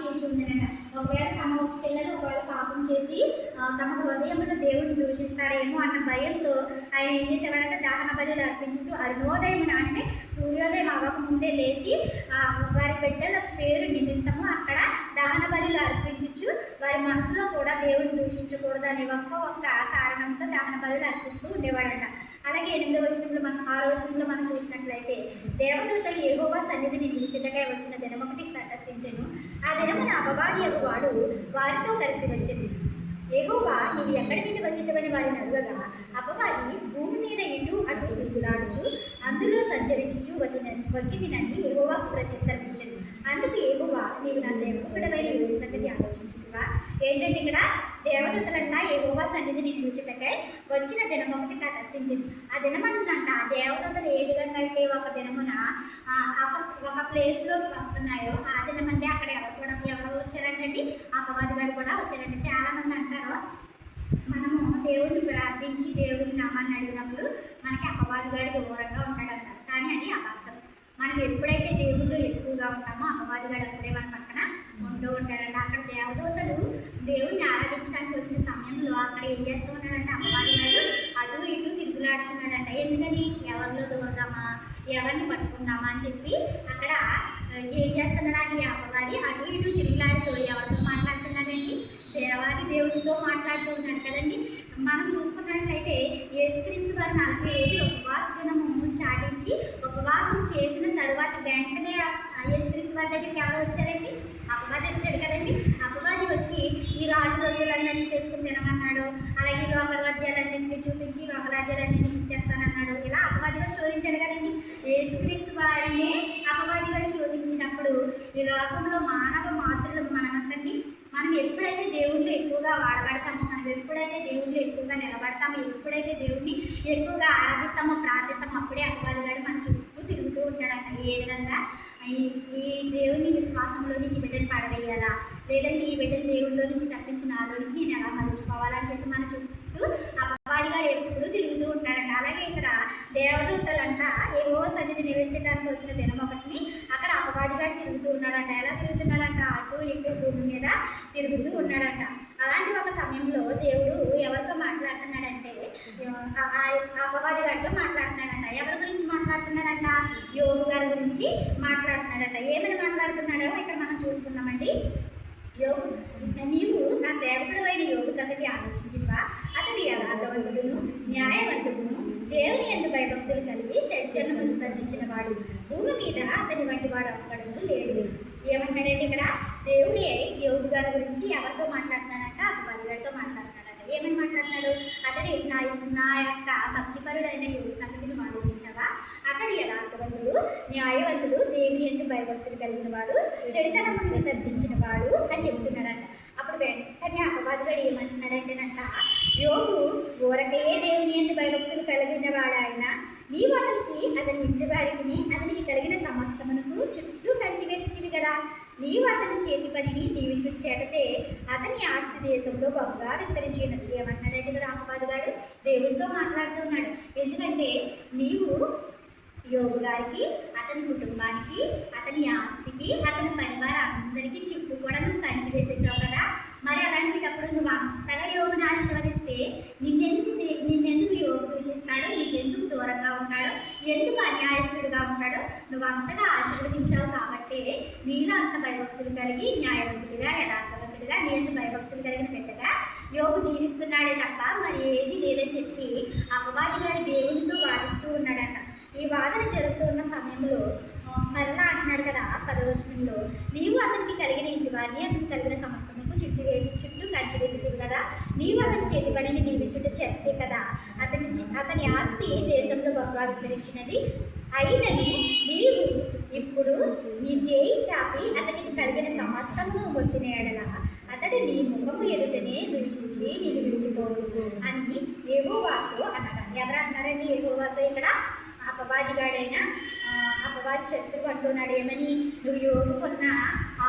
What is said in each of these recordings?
చేయించుందనట. ఒకవేళ తమ పిల్లలు ఒకవేళ పాపం చేసి తమ హృదయంలో దేవుడిని దూషిస్తారేమో అన్న భయంతో ఆయన ఏం చేసేవాడంటే దహన బలులు అర్పించు అరుణోదయం అంటే సూర్యోదయం అవ్వకముందే లేచి వారి బిడ్డల పేరు నిమిత్తము అక్కడ దహన బలులు అర్పించు వారి మనసులో కూడా దేవుడిని దూషించకూడదు అనే ఒక్క కారణంతో దహన బలులు అర్పిస్తూ ఉండేవాడంట. అలాగే 8వ వచనంలో 6వ వచనంలో మనం చూసినట్లయితే దేవదూతలు యెహోవా సన్నిధిని నిలిచుటకై వచ్చిన దినమొకటి తటస్థించెను. ఆ దినమున అపవాది వాడు వారితో కలిసి వచ్చేది. యెహోవా నీవు ఎక్కడి నుండి వచ్చినవని వారిని అడగగా అపవాది భూమి మీద ఇటు అటు తిరుగులాడుచు అందులో సంచరించుచు వచ్చిందని యెహోవాకు ప్రత్యుత్తరమిచ్చెను. అందుకు యెహోవా నీవు నా సేవకుడవైన యోగు సంగతి ఆలోచించుదువా. ఏంటంటే ఇక్కడ దేవదూతలంట యెహోవా సన్నిధిని నిలుచుటకై వచ్చిన దినమొకటి తటస్థించింది. ఆ దినమందునంట దేవదూతలు ఏ విధంగా అయితే ఒక దినమున ఒక ప్లేస్లోకి వస్తున్నాయో ఆ దినమందే అక్కడ ఎవరు వచ్చారంటండి, అపవాది గారు కూడా వచ్చారండి. చాలామంది అంటారు మనము దేవుడిని ప్రార్థించి దేవుడి నామాన్ని అడిగినప్పుడు మనకి అపవాది గారు దూరంగా ఉంటాడంటారు. కానీ అది అబద్ధం. మనం ఎప్పుడైతే దేవుళ్ళు ఎక్కువగా ఉంటామో అపవాది గారు అప్పుడే మన పక్కన ఉంటూ ఉంటాడంట. అక్కడ దేవదూతలు దేవుడిని ఆరాధించడానికి వచ్చిన సమయంలో అక్కడ ఏం చేస్తూ ఉన్నాడంటే అపవాది గారు అటు ఇటు తిరుగులాడుచున్నాడంట. ఎందుకని ఎవరిలో దూరదామా, ఎవరిని పట్టుకుందామా అని చెప్పి అక్కడ ఏం చేస్తున్నాడు అపవాది అటు ఇటు తిరుగులాడుతూ ఎవరితో మాట్లాడుతున్నాడండి, దేవుడితో మాట్లాడుతూ ఉన్నాడు కదండి. మనం చూసుకున్నట్లయితే యేసుక్రీస్తు వారు 40 రోజులు ఉపవాస దినము చాటించి ఉపవాసం చేసిన తర్వాత వెంటనే యేసుక్రీస్తు వారి దగ్గరికి ఎవరు వచ్చారండి, అపవాది వచ్చాడు కదండి. అపవాది వచ్చి ఈ రాజు రొయ్యలన్నింటినీ చేసుకుని తినమన్నాడు, అలాగే లోకరాజ్యాలన్నింటినీ చూపించి లోకరాజ్యాలన్నింటినీ ఇచ్చేస్తానన్నాడు. ఇలా అపవాదిగా శోధించాడు కదండి. యేసుక్రీస్తు వారినే అపవాదిగా శోధించినప్పుడు ఈ లోకంలో మానవ మాతృలు మనమంతండి మనం ఎప్పుడైతే దేవుళ్ళు ఎక్కువగా వాడబడతామో, మనం ఎప్పుడైతే దేవుళ్ళు ఎక్కువగా నిలబడతామో, ఎప్పుడైతే దేవుడిని ఎక్కువగా ఆరాధిస్తామో ప్రార్థిస్తామో అప్పుడే అపవాది గారు మన చుట్టూ తిరుగుతూ ఉంటాడంట. ఏ విధంగా ఈ దేవుని విశ్వాసంలో నుంచి బిడ్డను పడవేయాలా, లేదంటే ఈ బిడ్డను దేవుడిలో నుంచి తప్పించి నాలోనికి నేను ఎలా మలుచుకోవాలని చెప్పి మన చుట్టూ అపవాది గారు ఎప్పుడూ తిరుగుతూ ఉంటాడంట. అలాగే ఇక్కడ దేవదూతలంట ఏవో సన్నిధి నిలించడానికి వచ్చిన దినం ఒకటిని అక్కడ అపవాది గారు తిరుగుతూ ఉన్నాడంట. ఎలా తిరుగుతున్నాడంట, అటు ఇటు భూమి మీద తిరుగుతూ ఉన్నాడంట. అలాంటి ఒక సమయంలో దేవుడు ఎవరితో మాట్లాడుతున్నాడంటే అపవాది గారితో మాట్లాడుతున్నాడంట. ఎవరి గురించి మాట్లాడుతున్నాడంట, యోగు గారి గురించి మాట్లాడుతున్నాడంట. ఏమని మాట్లాడుతున్నాడో ఇక్కడ మనం చూసుకున్నామండి. యోగు నీవు నా సేవకుడు అయిన యోగు సంగతి ఆలోచించివా. అతడు యథార్థవంతుడును న్యాయవంతుడును దేవుని యందు భయభక్తులు కలిగి చెడ్జన్ను విసర్జించిన వాడు, భూమి మీద అతని వంటి వాడు ఒక్కడును లేడు. ఏమంటాడంటే ఇక్కడ దేవుడి యోగు గారి గురించి ఎవరితో మాట్లాడుతున్నాడంట, అపవాది గారితో మాట్లాడుతున్నాడంట. ఏమని మాట్లాడుతున్నాడు, అతడి నా యొక్క భక్తిపరుడైన యోగు సంగతిని ఆలోచించవా. అతడు యథార్థవంతుడు న్యాయవంతుడు దేవుని యందు భయభక్తులు కలిగిన వాడు చెడుతనము విసర్జించిన వాడు అని చెప్తున్నాడంట. అప్పుడు వెంటనే అపవాది గారు ఏమంటున్నాడంటేనంట, యోగు ఊరకే దేవుని యందు భయభక్తులు కలిగిన వాడు ఆయన, నీవు అతని ఇంటి వారికి అతనికి కలిగిన సమస్తమునకు చుట్టూ కంచి వేసింది కదా. నీవు అతని చేతి పనిని దీవించుట చేటతే అతని ఆస్తి దేశంలో బహుగా విస్తరించినది. ఏమంటున్నాడంటే ఇక్కడ అపవాది గారు దేవుడితో మాట్లాడుతున్నాడు. ఎందుకంటే నీవు యోగు గారికి, అతని కుటుంబానికి, అతని ఆస్తికి, అతని పరివారం అందరికీ చుట్టూ కూడా నువ్వు కంచి వేసేసావు కదా. మరి అలాంటిటప్పుడు నువ్వు అంతగా యోగుని ఆశీర్వదిస్తే నిన్నెందుకు యోగు దూషిస్తాడో, నీకెందుకు దూరంగా ఉంటాడో, ఎందుకు అన్యాయస్తుడిగా ఉంటాడో నువ్వు అంతగా ఆశీర్వదించావు. కాబట్టి నీలో అంత భయభక్తులు కలిగి న్యాయవంతుడిగా యథార్థవంతుడిగా నేను భయభక్తులు కలిగిన బిడ్డగా యోగు జీవిస్తున్నాడే తప్ప మరి ఏది లేదని చెప్పి అపవాది గారి దేవునితో వాదిస్తూ ఉన్నాడంట. ఈ వాదన జరుగుతున్న సమయంలో మరలా అంటున్నాడు కదా 10వ వచనంలో, నీవు అతనికి కలిగిన ఇంటి వారిని అతనికి కలిగిన సమస్తముకు చుట్టూ కంచి వేసేది కదా. నీవు అతని చేతి పనిని దీవించుట చెప్తే కదా. అతని ఆస్తి దేశంలో బాగా విస్తరించినది. అయినను నీవు ఇప్పుడు నీ చేయి చాపి అతనికి కలిగిన సమస్తమును మొత్తిన ఎడల అతడు నీ ముఖము ఎదుటనే దూషించి నేను విడిచిపోదు అని యెహోవాతో అనగా. ఎవరు అంటున్నారండి యెహోవాతో ఇక్కడ? అపవాదిగాడైన అపవాది శత్రువు అంటున్నాడు. ఏమని? నువ్వు యోగుకున్న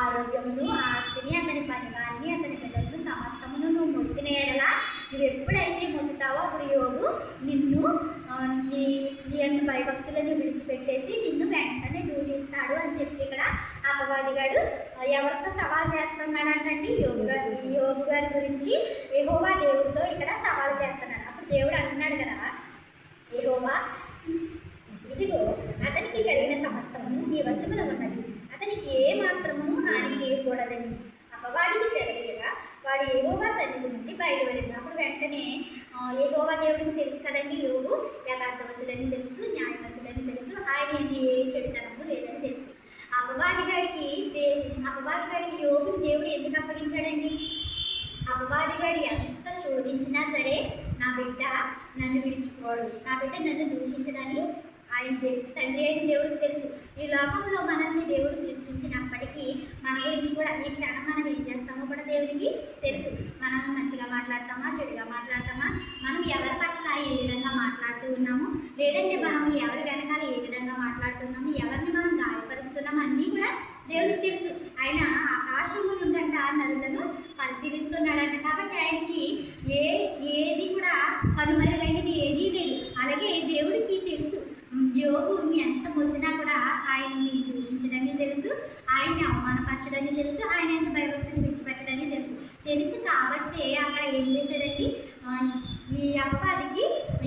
ఆరోగ్యమును ఆస్తిని అతని పరివారాన్ని అతని పిల్లలను సమస్తమును నువ్వు మొత్తిన ఎడలా నువ్వు ఎప్పుడైతే మొత్తుతావో అప్పుడు యోగు నిన్ను నీ అందు భయభక్తులను విడిచిపెట్టేసి నిన్ను వెంటనే దూషిస్తాడు అని చెప్పి ఇక్కడ అపవాదిగాడు ఎవరితో సవాల్ చేస్తాడు గురించి యెహోవా దేవుడితో ఇక్కడ సవాలు చేస్తున్నాడు. అప్పుడు దేవుడు అంటున్నాడు కదా, యెహోవా ఇదిగో అతనికి కలిగిన సమస్తము నీ వశములో ఉన్నది, అతనికి ఏ మాత్రమును హాని చేయకూడదని అపవాదికి సెలవుగా వాడు యెహోవా సన్నిధి నుండి బయలువెళ్ళింది. అప్పుడు వెంటనే యెహోవా దేవుడికి తెలుసు కదండి, యోగు యథార్థవంతులని తెలుసు, న్యాయవంతులని తెలుసు, ఆయన ఏ చెడుతనము లేదని తెలుసు. అపవాదిగాడికి యోగుని దేవుడు ఎందుకు అప్పగించాడండి? అపవాదిగాడు ఎంత శోధించినా సరే నా బిడ్డ నన్ను విడిచిపోడు, నా బిడ్డ నన్ను దూషించడాన్ని ఆయన తండ్రి అయిన దేవుడికి తెలుసు. ఈ లోకంలో మనల్ని దేవుడు సృష్టించినప్పటికీ మన గురించి కూడా ఈ క్షణం మనం ఏం చేస్తామో కూడా దేవుడికి తెలుసు. మనం మంచిగా మాట్లాడతామా, చెడుగా మాట్లాడతామా, మనం ఎవరి పట్ల ఏ విధంగా మాట్లాడుతూ ఉన్నాము, లేదంటే మనం ఎవరి వెనకాల ఏ విధంగా మాట్లాడుతున్నాము, ఎవరిని మనం గాయపరుస్తున్నాము అన్నీ కూడా దేవుడికి తెలుసు. ఆయన ఆకాశము నుండంట నరులను పరిశీలిస్తున్నాడంట. కాబట్టి ఆయనకి ఏది కూడా కనుమరుగైనది ఏదీ లేదు. అలాగే దేవుడికి తెలుసు యోగుని ఎంత మొత్తినా కూడా ఆయన్ని దూషించడానికి తెలుసు, ఆయన్ని అవమానపరచడానికి తెలుసు, ఆయన ఎంత భయభక్తిని విడిచిపెట్టడానికి తెలుసు కాబట్టి అక్కడ ఏం చేశాడండి, ఈ అపవాదికి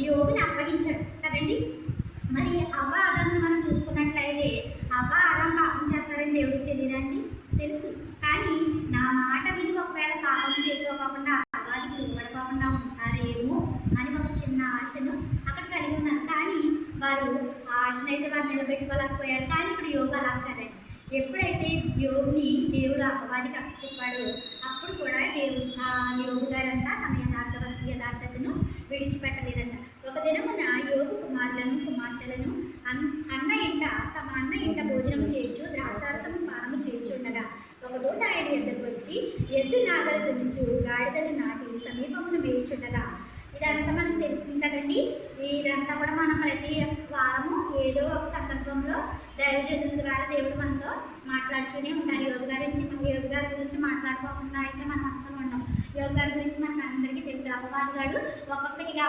యోగుని అప్పగించాడు కదండి. మరి అవ్వ ఆదామును మనం చూసుకున్నట్లయితే అవ్వ ఆదాము పాపం చేస్తారని దేవుడికి తెలియదండి, తెలుసు. కానీ నా మాట విని ఒకవేళ పాపం చేయకపోకుండా అపవాదికి లోబడిపోకుండా ఉంటారేమో అని ఒక చిన్న ఆశను అక్కడ కలిగి ఉన్నారు. కానీ వారు ఆ ఆశనైతే వారు నిలబెట్టుకోలేకపోయారు. కానీ ఇప్పుడు యోగు అలా కదండి, ఎప్పుడైతే యోగుని దేవుడు అపవాదికి అప్పచెప్పాడో అప్పుడు కూడా యోగు గారంట తమ యథార్థతను విడిచిపెట్టలేదంట. ఒక దినమున యోగు కుమార్తెలను తమ అన్న ఇంట భోజనం చేయొచ్చు, ద్రాక్షారసము పానము చేయొచ్చుండగా ఒక దూత ఆయన ఎద్దకు వచ్చి ఎద్దు నాగలు దున్నుచు గాడిదలు నాటి సమీపమును వేయుచుండగా, ఇదంతా మనకు తెలుస్తుంది కదండి. ఇదంతా కూడా మనం ప్రతి వారము ఏదో ఒక సందర్భంలో దైవజనుల ద్వారా దేవుడు మనతో మాట్లాడుతూనే ఉంటారు. యోగు గారి గురించి మాట్లాడుకోకుండా అయితే మనం అస్సలు ఉండం. యోగు గారి గురించి మనకు అందరికీ తెలుసు. అపవాదిగాడు ఒక్కొక్కటిగా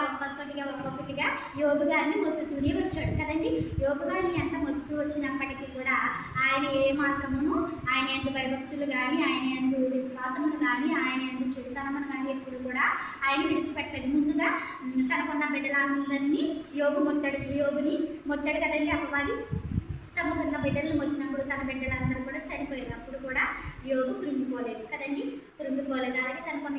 యోగు గారిని మొత్తుతూనే వచ్చాడు కదండి. యోగు గారిని ఎంత మొత్తుతూ వచ్చినప్పటికీ కూడా ఆయన ఏ మాత్రమును ఆయన ఎందు భయభక్తులు కానీ, ఆయన ఎందు విశ్వాసమును కానీ, ఆయన ఎందు చెడుతనమును కానీ ఎప్పుడు కూడా ఆయన విడిచిపెట్టలేదు. ముందుగా తనకున్న బిడ్డలందరినీ యోగుని మొత్తాడు కదండి అపవాది. తమకున్న బిడ్డలను మొత్తినప్పుడు తన బిడ్డలందరూ కూడా చనిపోయినప్పుడు కూడా యోగు కృంగిపోలేదు కదండి, కృంగిపోలేదు. అలాగే తనకున్న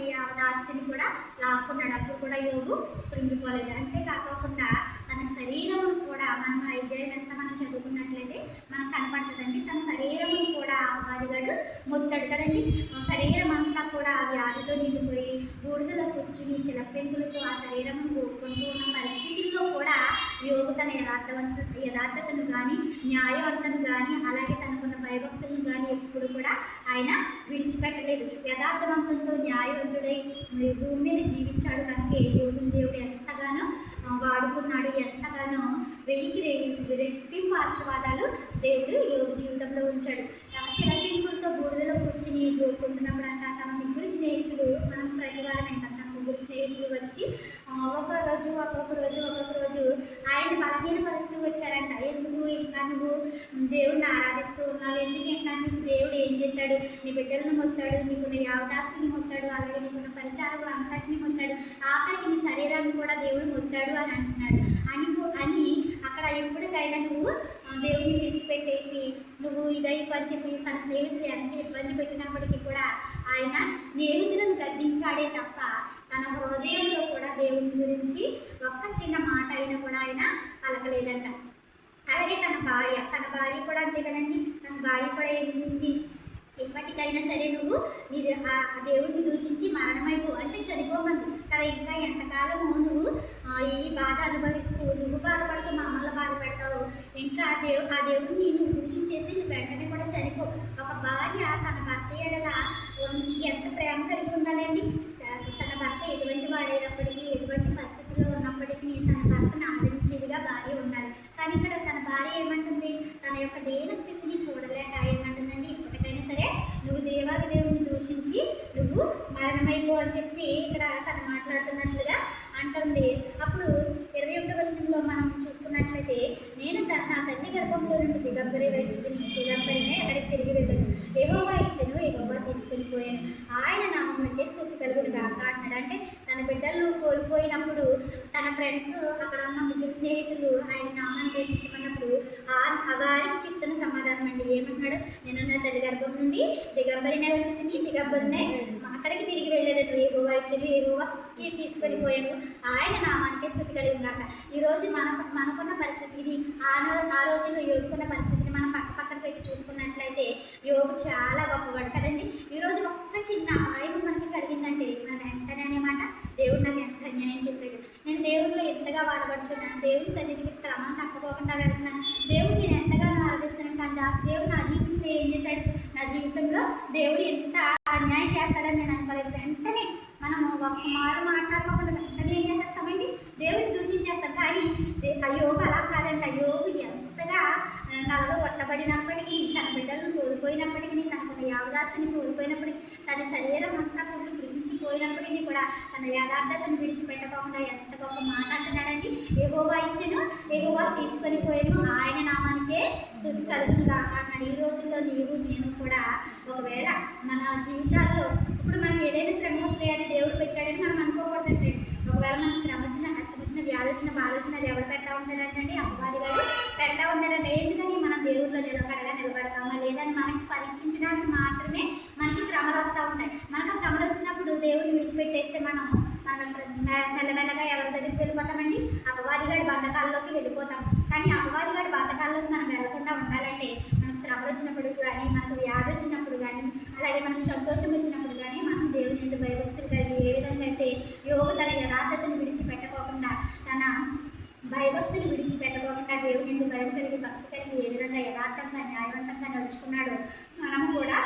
ఆస్తిని కూడా లాక్కున్నాడు, అప్పుడు కూడా యోగు కృంగిపోలేదు. అంటే కాకుండా తన శరీరమును కూడా మనం అధ్యాయం ఎంత మనం చదువుకున్నట్లయితే మనకు కనపడుతుందండి. తన శరీరమును కూడా అపవాదిగాడు మొత్తాడు కదండి. శరీరం అంతా కూడా వ్యాధితో నిండిపోయి బూడిదలో కూర్చుని చిలపెంకులతో ఆ శరీరమును కోరుకుంటూ ఉన్న పరిస్థితుల్లో కూడా యోగు తన యథార్థతను కానీ, న్యాయవంతను కానీ, అలాగే తనకున్న భయభక్తులను కానీ ఎప్పుడు కూడా ఆయన విడిచిపెట్టలేదు. యథార్థవంతంతో న్యాయవంతుడై భూమి మీద జీవించాడు కనుక యోగుని దేవుడు ఎంతగానో వాడుకున్నాడు, ఎంతగానో 1000 రెట్టింపు ఆశీర్వాదాలు దేవుడు యోగు జీవితంలో ఉంచాడు. చిలపెంకులతో బూడిదలో కూర్చుని కోరుకుంటున్నప్పుడు అంట తన ముగ్గురు స్నేహితులు, మనం ప్రతివారం ఏంటంటే ముగ్గురు స్నేహితులు వచ్చి ఒక్కొక్క రోజు ఆయన బలహీనపరుస్తూ వచ్చారంట. ఎందుకు ఇంకా నువ్వు దేవుడిని ఆరాధిస్తూ ఉన్నావు, ఎందుకు ఇంకా నీకు దేవుడు ఏం చేశాడు, నీ బిడ్డలను మొత్తాడు, నీకున్న యావదాస్తిని మొత్తాడు, అలాగే నీకున్న పరిచారం అంతటిని మొత్తాడు, ఆఖరికి నీ శరీరాన్ని కూడా దేవుడు మొత్తాడు అని అంటున్నాడు. అని అక్కడ ఎప్పటికైనా నువ్వు దేవుడిని విడిచిపెట్టేసి నువ్వు ఇదైపని చెప్పి తన స్నేహితులు ఎంత ఇబ్బంది పెట్టినప్పటికీ కూడా ఆయన స్నేహితులను గద్దించాడే తప్ప తన హృదయంలో కూడా దేవుని గురించి ఒక్క చిన్న మాట అయినా కూడా ఆయన పలకలేదంట. అలాగే తన భార్య కూడా అంతే కదండి. తన భార్య కూడా ఏం చేసింది, ఎప్పటికైనా సరే నువ్వు ఆ దేవుడిని దూషించి మరణమైపో అంటే చనిపోమంది కదా. ఇంకా ఎంతకాలము నువ్వు ఈ బాధ అనుభవిస్తూ నువ్వు బాధపడుతూ మమ్మల్ని బాధపడతావు, ఇంకా ఆ దేవుడిని నువ్వు దూషించేసి నువ్వు వెంటనే కూడా చనిపో. ఒక భార్య తన భర్త ఎడల ఎంత ప్రేమ కలిగి ఉండాలండి. తన భర్త ఎటువంటి వాడైనప్పటికీ, ఎటువంటి పరిస్థితుల్లో ఉన్నప్పటికీ తన భర్తను ఆదరించేదిగా భార్య ఉండాలి. కానీ ఇక్కడ తన భార్య ఏమంటుంది, తన యొక్క దేన స్థితిని చూడలేక ఏమంటుందండి, ఇప్పటికైనా సరే నువ్వు దేవాది దేవుడిని దూషించి నువ్వు మరణమైపో అని చెప్పి ఇక్కడ తను మాట్లాడుతున్నట్లుగా అంటుంది. అప్పుడు 21వ వచనంలో మనం చూసుకున్నట్లయితే, నేను నా తల్లి గర్భంలో నుండి దిగంబరినే అక్కడికి తిరిగి వెళ్ళాను, యెహోవా ఇచ్చెను, యెహోవా తీసుకుని పోయాను, ఆయన నామమునకే స్తుతి కలుగును గాక ఫ్రెండ్స్, అక్కడ ఉన్న ముగ్గురు స్నేహితులు ఆయన నామాన్ని ఘోషించమన్నప్పుడు వారికి చెప్తున్న సమాధానం అండి. ఏమంటున్నాడు? నేను నా తల్లి గర్భం నుండి దిగంబరినే వచ్చింది, దిగంబరినే అక్కడికి తిరిగి వెళ్ళేదని యెహోవా ఇచ్చాను, యెహోవాకి తీసుకొని పోయాను, ఆయన నామానికి స్తుతి కలిగినాక. ఈరోజు మనకున్న పరిస్థితిని ఆ రోజుల్లో యోగుకున్న పరిస్థితిని మనం పక్కన పెట్టి చూసుకున్నట్లయితే యోగు చాలా గొప్పవాడు కదండి. ఈరోజు ఒక్క చిన్న ఆయువు మనకి కలిగిందంటే మన వెంటనే అనేమాట, దేవుడు నాకు ఎంత అన్యాయం చేశాడు, నేను దేవుడిలో ఎంతగా వాడబడుచున్నాను, దేవుడి సన్నిధికి క్రమం తప్పకోకుండా వెళ్తున్నాను, దేవుడు నేను ఎంతగానో ఆరాధిస్తున్నాను, కానీ దేవుడు నా జీవితంలో ఏం చేశాడు, నా జీవితంలో దేవుడు ఎంత అన్యాయం చేస్తాడని నేను అనుకోలేదు. వెంటనే మనము ఒక్క మారు మాట్లాడుకోకుండా వెంటనే ఏం చేస్తామండి, దేవుడిని దూషించేస్తాం. కానీ యోగు అలా కాదండి. యోగు ఎంతగా నలలో కొట్టబడినప్పటికీ, తన బిడ్డలను కోల్పోయినప్పటికీ, తనకున్న యావదాస్తిని కోల్పోయినప్పటికీ, తన శరీరం అంతా కుళ్ళు కృషించిపోయినప్పటికీ కూడా తన యథార్థతను విడిచిపెట్టకుండా ఎంత గొప్ప మాట అంటున్నాడండి. యెహోవా ఇచ్చెను, యెహోవా తీసుకొని పోయాను, ఆయన నామానికే స్తుతి కలుగును గాక అన్నాడు. ఈ రోజుల్లో నీవు నేను కూడా ఒకవేళ మన జీవితాల్లో ఇప్పుడు మనకి ఏదైనా శ్రమ వస్తే అది దేవుడు పెట్టాడని మనం అనుకోకూడదండి. ఒకవేళ మనకు శ్రమ వచ్చినా, కష్టం వచ్చినా, వ్యాధి వచ్చినా, బాధ వచ్చినా అది ఎవరు పెడతా ఉంటాడంటే అపవాది గారు పెడతా ఉంటాడండి. ఎందుకని మనం దేవుడిలో నిలబడతామా లేదని మనకి పరీక్షించడానికి మాత్రమే మనకి శ్రమలు వస్తూ ఉంటాయి. మనకు ఆ శ్రమలు వచ్చినప్పుడు దేవుడిని విడిచిపెట్టేస్తే మనం మెల్లమెల్లగా ఎవరి దగ్గరికి వెళ్ళిపోతామండి, అపవాదిగాడి బంధకాల్లోకి వెళ్ళిపోతాం. కానీ అపవాదిగాడి బంధకాల్లోకి మనం వెళ్ళకుండా ఉండాలంటే మనకు శ్రమలు వచ్చినప్పుడు కానీ, మనకు వ్యాధి వచ్చినప్పుడు కానీ, అలాగే మనకు సంతోషం వచ్చినప్పుడు కానీ మనం దేవుని ఎందుకు భయభక్తులు కలిగి ఏ విధంగా అయితే యోగు తన యథార్థతను విడిచిపెట్టుకోకుండా, తన భయభక్తులు విడిచిపెట్టుకోకుండా దేవుని ఎందుకు భయం కలిగి, భక్తి కలిగి ఏ విధంగా యథార్థంగా న్యాయవంతంగా నడుచుకున్నాడో మనము కూడా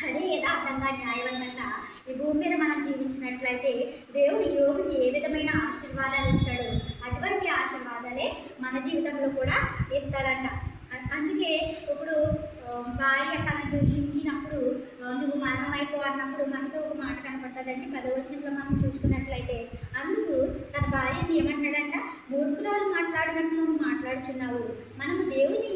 అదే యథార్థంగా న్యాయవంతంగా ఈ భూమి మీద మనం జీవించినట్లయితే దేవుడు యోగుకి ఏ విధమైన ఆశీర్వాదాలు ఇచ్చాడు, అటువంటి ఆశీర్వాదాలే మన జీవితంలో కూడా ఇస్తాడంట. అందుకే ఇప్పుడు భార్య తను దూషించినప్పుడు నువ్వు మరణమైపో అన్నప్పుడు మనకు ఒక మాట కనపడుతుందండి. 10వ వచనంలో మనం చూసుకున్నట్లయితే అందుకు తన భార్యని ఏమంటాడంట, మూర్ఖురాలు మాట్లాడినట్టు నువ్వు మాట్లాడుచున్నావు, మనము దేవుని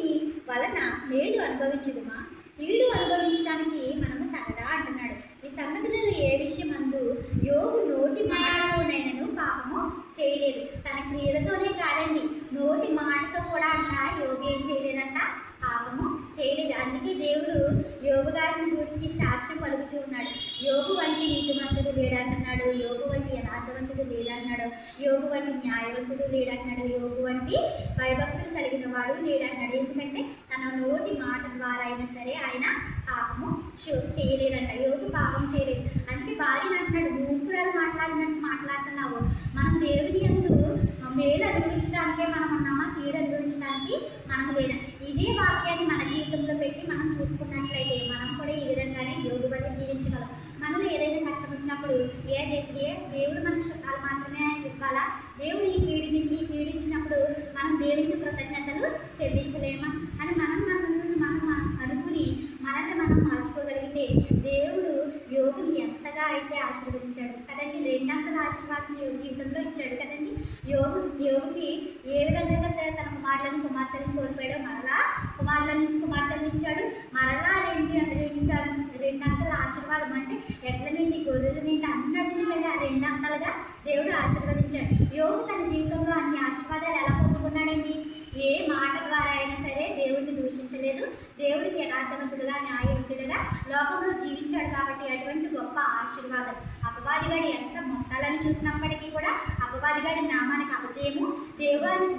వలన మేలు అనుభవించుదుమా, కీడు అనుభవించడానికి మనము తగదా అంటున్నాడు. ఈ సంగతులలో ఏ విషయం అందు యోగు నోటి మాటలోనైనను పాపము చేయలేదు. తన క్రియలతోనే కాదండి, నోటి మాటతో కూడా అంట యోగు ఏం చేయలేదంట, పాపము చేయలేదు. అందుకే దేవుడు యోగు గారిని గురించి సాక్ష్యం పలుకుతూ ఉన్నాడు. యోగు వంటి నీతిమంతుడు లేడంటున్నాడు, యోగు వంటి యథార్థవంతుడు లేడన్నాడు, యోగు వంటి న్యాయవంతుడు లేడన్నాడు, యోగు వంటి భయభక్తులు కలిగిన వాడు లేడన్నాడు. ఎందుకంటే తన నోటి మాట ద్వారా అయినా సరే ఆయన పాపము చేయలేదంట. యోగు పాపం చేయలేదు. అందుకే భార్యను అంటున్నాడు, మూర్ఖురాలు మాట్లాడినట్టు మాట్లాడుతున్నావు, మనం దేవుని యందు మేలు అనుభవించడానికే మనం ఉన్నామా, కీడు అనుభవించడానికి మనం లేదా. ఇదే వాక్యాన్ని మన జీవితంలో పెట్టి మనం చూసుకున్నట్లయితే మనం కూడా ఈ విధంగానే యోగు వల్ల జీవించగలం. మనలో ఏదైనా కష్టం వచ్చినప్పుడు దేవుడు మనకు సుఖాలు మాత్రమే ఇవ్వాలా, దేవుడు ఈ కీడు ఇచ్చినప్పుడు మనం దేవునికి కృతజ్ఞతలు చెల్లించలేమా అని మనం అనుకుని మనల్ని మనం మార్చుకోగలిగితే దేవుడు యోగుని ఎంతగా అయితే ఆశీర్వదించాడు కదండి. 2 అంతల ఆశీర్వాదం జీవితంలో ఇచ్చాడు కదండి. యోగుకి ఏ విధంగా తన కుమార్తెలను కోల్పోయాడో మరలా కుమార్తెలను ఇచ్చాడు. మరలా 2 అంతల ఆశీర్వాదం అంటే ఎట్ల నుండి గొర్రెల నుండి అన్నటిని కదా 2 అంతలుగా దేవుడు ఆశీర్వదించాడు. యోగు తన జీవితంలో అన్ని ఆశీర్వాదాలు ఎలా పొందుకున్నాడండి, ఏ మాట ద్వారా అయినా సరే దేవుడిని దూషించలేదు, దేవుడికి యథార్థవంతుడుగా న్యాయవంతుడుగా లోకంలో జీవించాడు. కాబట్టి అటువంటి గొప్ప ఆశీర్వాదం. అపవాదిగాడి ఎంత మొత్తాలని చూసినప్పటికీ కూడా అపవాదిగాడి నామానికి అపజయము,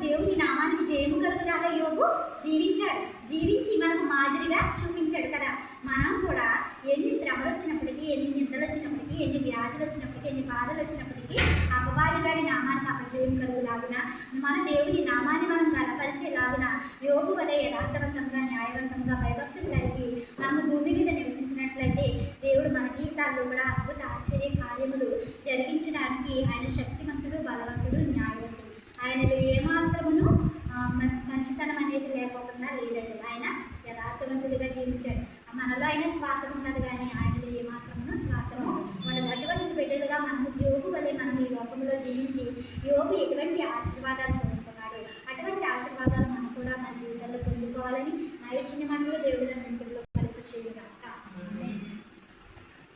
దేవుని నామానికి జయము కలుగులాగా యోగు జీవించి మనకు మాదిరిగా చూపించాడు కదా. మనం కూడా ఎన్ని శ్రమలు వచ్చినప్పటికీ, ఎన్ని నిందలు వచ్చినప్పటికీ, ఎన్ని వ్యాధులు వచ్చినప్పటికీ, ఎన్ని బాధలు వచ్చినప్పటికీ అపవాదిగాడి నామానికి అపజయం కలుగులాగున, మన దేవుని నామాన్ని మనం గణపరిచేలాగున యోగు వలె యథార్థవంతంగా న్యాయవంతంగా భయభక్తులు కలిగి మనము భూమి మీద నివసించినట్లయితే దేవుడు మన జీవితాల్లో కూడా అద్భుత ఆశ్చర్య కార్యములు జరిగించడానికి ఆయన శక్తివంతుడు, బలవంతుడు, న్యాయవంతుడు. ఆయనలో ఏమాత్రమును మంచితనం అనేది లేకపోకుండా లేదండి. ఆయన యథార్థవంతుడిగా జీవించాడు. మనలో అయినా స్వార్థం ఉన్నది